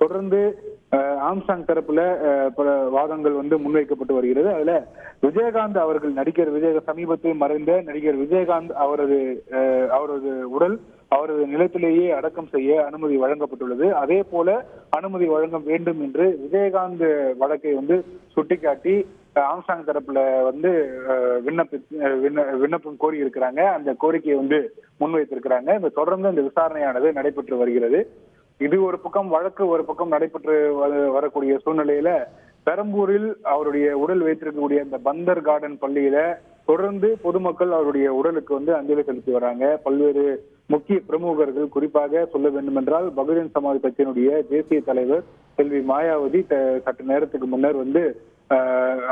தொடர்ந்து ஆம்சாங் தரப்புல பல வாதங்கள் முன்வைக்கப்பட்டு வருகிறது. அதுல விஜயகாந்த் அவர்கள் சமீபத்தில் மறைந்த நடிகர் விஜயகாந்த் அவரது உடல் அவரது நிலத்திலேயே அடக்கம் செய்ய அனுமதி வழங்கப்பட்டுள்ளது. அதே போல அனுமதி வழங்க வேண்டும் என்று விஜயகாந்த் வழக்கை சுட்டிக்காட்டி ஆம்சாங் தரப்புல விண்ணப்பம் கோரி இருக்கிறாங்க. அந்த கோரிக்கையை முன்வைத்திருக்கிறாங்க. தொடர்ந்து இந்த விசாரணையானது நடைபெற்று வருகிறது. இது ஒரு பக்கம் வழக்கு ஒரு பக்கம் நடைபெற்று வரக்கூடிய சூழ்நிலையில பெரம்பூரில் அவருடைய உடல் வைத்திருக்கக்கூடிய அந்த பந்தர் கார்டன் பள்ளியில தொடர்ந்து பொதுமக்கள் அவருடைய உடலுக்கு அஞ்சலி செலுத்தி வராங்க. பல்வேறு முக்கிய பிரமுகர்கள், குறிப்பாக சொல்ல வேண்டும் என்றால் பகுஜன் சமாஜ் கட்சியினுடைய தேசிய தலைவர் செல்வி மாயாவதி சற்று நேரத்துக்கு முன்னர்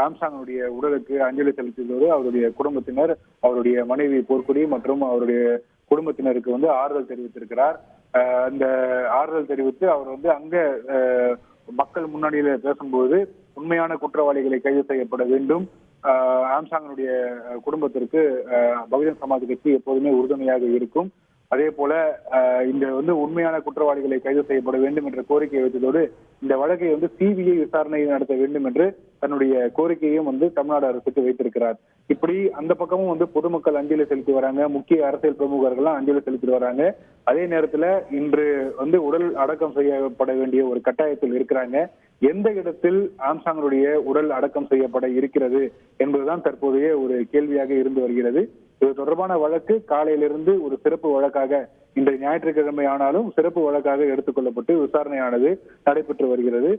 ஆம்சாங்குடைய உடலுக்கு அஞ்சலி செலுத்தியதோடு அவருடைய குடும்பத்தினர், அவருடைய மனைவி போர்க்குடி மற்றும் அவருடைய குடும்பத்தினருக்கு ஆறுதல் தெரிவித்திருக்கிறார். அந்த ஆறுதல் தெரிவித்து அவர் அங்க மக்கள் முன்னாடியில பேசும்போது உண்மையான குற்றவாளிகளை கைது செய்யப்பட வேண்டும், ஆம்சாங்கினுடைய குடும்பத்திற்கு பகுஜன் சமாஜ் கட்சி எப்போதுமே உறுதுணையாக இருக்கும், அதே போல இந்த உண்மையான குற்றவாளிகளை கைது செய்யப்பட வேண்டும் என்ற கோரிக்கையை வைத்ததோடு இந்த வழக்கை சிபிஐ விசாரணை நடத்த வேண்டும் என்று தன்னுடைய கோரிக்கையும் தமிழ்நாடு அரசுக்கு வைத்திருக்கிறார். இப்படி அந்த பக்கமும் பொதுமக்கள் அஞ்சலி செலுத்தி வராங்க, முக்கிய அரசியல் பிரமுகர்கள்லாம் அஞ்சலி செலுத்தி வராங்க. அதே நேரத்துல இன்று உடல் அடக்கம் செய்யப்பட வேண்டிய ஒரு கட்டாயத்தில் இருக்கிறாங்க. எந்த இடத்தில் ஆம்சாங்களுடைய உடல் அடக்கம் செய்யப்பட இருக்கிறது என்பதுதான் தற்போதைய ஒரு கேள்வியாக இருந்து வருகிறது. இது தொடர்பான வழக்கு காலையிலிருந்து ஒரு சிறப்பு வழக்காக, இன்றைய ஞாயிற்றுக்கிழமை ஆனாலும் சிறப்பு வழக்காக எடுத்துக் கொள்ளப்பட்டு விசாரணையானது நடைபெற்று வருகிறது.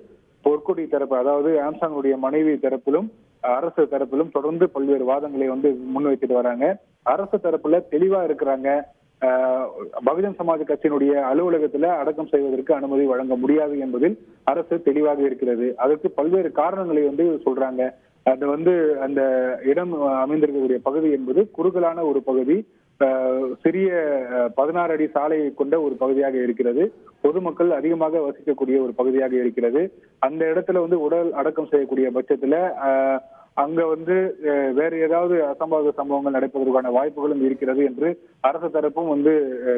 பொற்கொடி தரப்பு, அதாவது ஆம்சாங்குடைய மனைவி தரப்பிலும் அரசு தரப்பிலும் தொடர்ந்து பல்வேறு வாதங்களை முன்வைத்துட்டு வராங்க. அரசு தரப்புல தெளிவா இருக்கிறாங்க. பகுஜன் சமாஜ் கட்சியினுடைய அலுவலகத்துல அடக்கம் செய்வதற்கு அனுமதி வழங்க முடியாது என்பதில் அரசு தெளிவாக இருக்கிறது. அதற்கு பல்வேறு காரணங்களை சொல்றாங்க. அது அந்த இடம் அமைந்திருக்கக்கூடிய பகுதி என்பது குறுகலான ஒரு பகுதி, சிறிய 16 அடி சாலை கொண்ட ஒரு பகுதியாக இருக்கிறது, பொதுமக்கள் அதிகமாக வசிக்கக்கூடிய ஒரு பகுதியாக இருக்கிறது. அந்த இடத்துல உடல் அடக்கம் செய்யக்கூடிய பட்சத்துல அங்க வேற ஏதாவது அசம்பாவித சம்பவங்கள் நடப்பதற்கான வாய்ப்புகளும் இருக்கிறது என்று அரசு தரப்பும்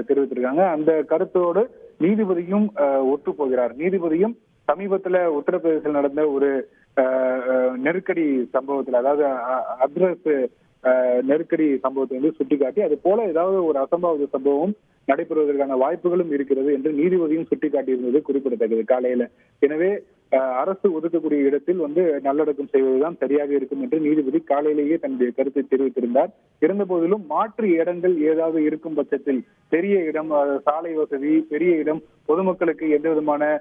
தெரிவித்திருக்காங்க. அந்த கருத்தோடு நீதிபதியும் ஒத்து போகிறார். நீதிபதியும் சமீபத்துல உத்தரப்பிரதேசத்தில் நடந்த ஒரு நெருக்கடி சம்பவத்தில், அதாவது அட்ரஸ் நெருக்கடி சம்பவத்தை சுட்டிக்காட்டி அது போல ஏதாவது ஒரு அசம்பாவித சம்பவம் நடைபெறுவதற்கான வாய்ப்புகளும் இருக்கிறது என்று நீதிபதியும் சுட்டிக்காட்டியிருந்தது குறிப்பிடத்தக்கது காலையில. எனவே அரசு ஒதுக்கக்கூடிய இடத்தில் நல்லடக்கம் செய்வதுதான் சரியாக இருக்கும் என்று நீதிபதி காலையிலேயே தன்னுடைய கருத்தை தெரிவித்திருந்தார். இருந்த போதிலும் மாற்று இடங்கள் ஏதாவது இருக்கும் பட்சத்தில், பெரிய இடம், சாலை வசதி, பெரிய இடம், பொதுமக்களுக்கு எந்த விதமான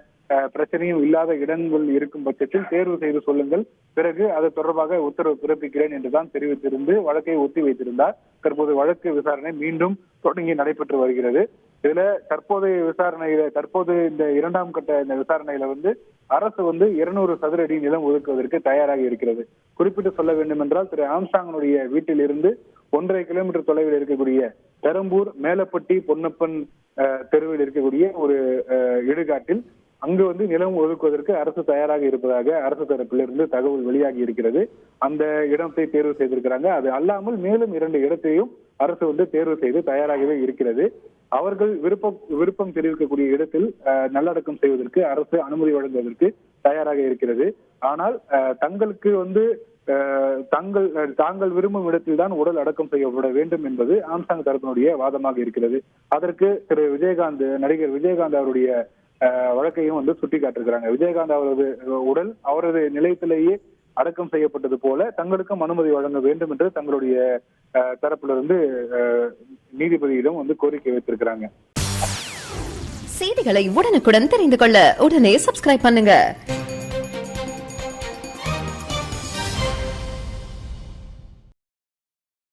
பிரச்சனையும் இல்லாத இடங்கள் இருக்கும் பட்சத்தில் தேர்வு செய்து சொல்லுங்கள், பிறகு அது தொடர்பாக உத்தரவு பிறப்பிக்கிறேன் என்றுதான் தெரிவித்திருந்து வழக்கை ஒத்தி வைத்திருந்தார். தற்போது வழக்கு விசாரணை மீண்டும் தொடங்கி நடைபெற்று வருகிறது. இதுல தற்போது இந்த இரண்டாம் கட்ட இந்த விசாரணையில அரசு 200 சதுர அடி நிலம் ஒதுக்குவதற்கு தயாராக இருக்கிறது. குறிப்பிட்டு சொல்ல வேண்டும் என்றால், திரு ஆம்சாங்கனுடைய வீட்டில் இருந்து 1.5 கிலோமீட்டர் தொலைவில் இருக்கக்கூடிய பெரம்பூர் மேலப்பட்டி பொன்னப்பன் தெருவில் இருக்கக்கூடிய ஒரு இடுகாட்டில் அங்கு நிலம் ஒதுக்குவதற்கு அரசு தயாராக இருப்பதாக அரசு தரப்பிலிருந்து தகவல் வெளியாகி இருக்கிறது. அந்த இடத்தை தேர்வு செய்திருக்கிறாங்க. அது அல்லாமல் மேலும் 2 இடத்தையும் அரசு தேர்வு செய்து தயாராகவே இருக்கிறது. அவர்கள் விருப்பம் தெரிவிக்கக்கூடிய இடத்தில் நல்லடக்கம் செய்வதற்கு அரசு அனுமதி வழங்குவதற்கு தயாராக இருக்கிறது. ஆனால் தங்களுக்கு தாங்கள் விரும்பும் இடத்தில் தான் உடல் அடக்கம் செய்யப்பட வேண்டும் என்பது ஆம்சாங் தரப்பினுடைய வாதமாக இருக்கிறது. அதற்கு நடிகர் விஜயகாந்த் அவருடைய வழக்கையும் சுட்டிக்காட்டிருக்கிறாங்க. விஜயகாந்த் அவரது உடல் அவரது நிலையத்திலேயே அடக்கம் செய்யப்பட்டது போல தங்களுக்கும் அனுமதி வழங்க வேண்டும் என்று தங்களுடைய தரப்பிலிருந்து நீதிபதியிடம் கோரிக்கை வைத்திருக்கிறாங்க. செய்திகளை உடனுக்குடன் தெரிந்து கொள்ள உடனே சப்ஸ்கிரைப் பண்ணுங்க.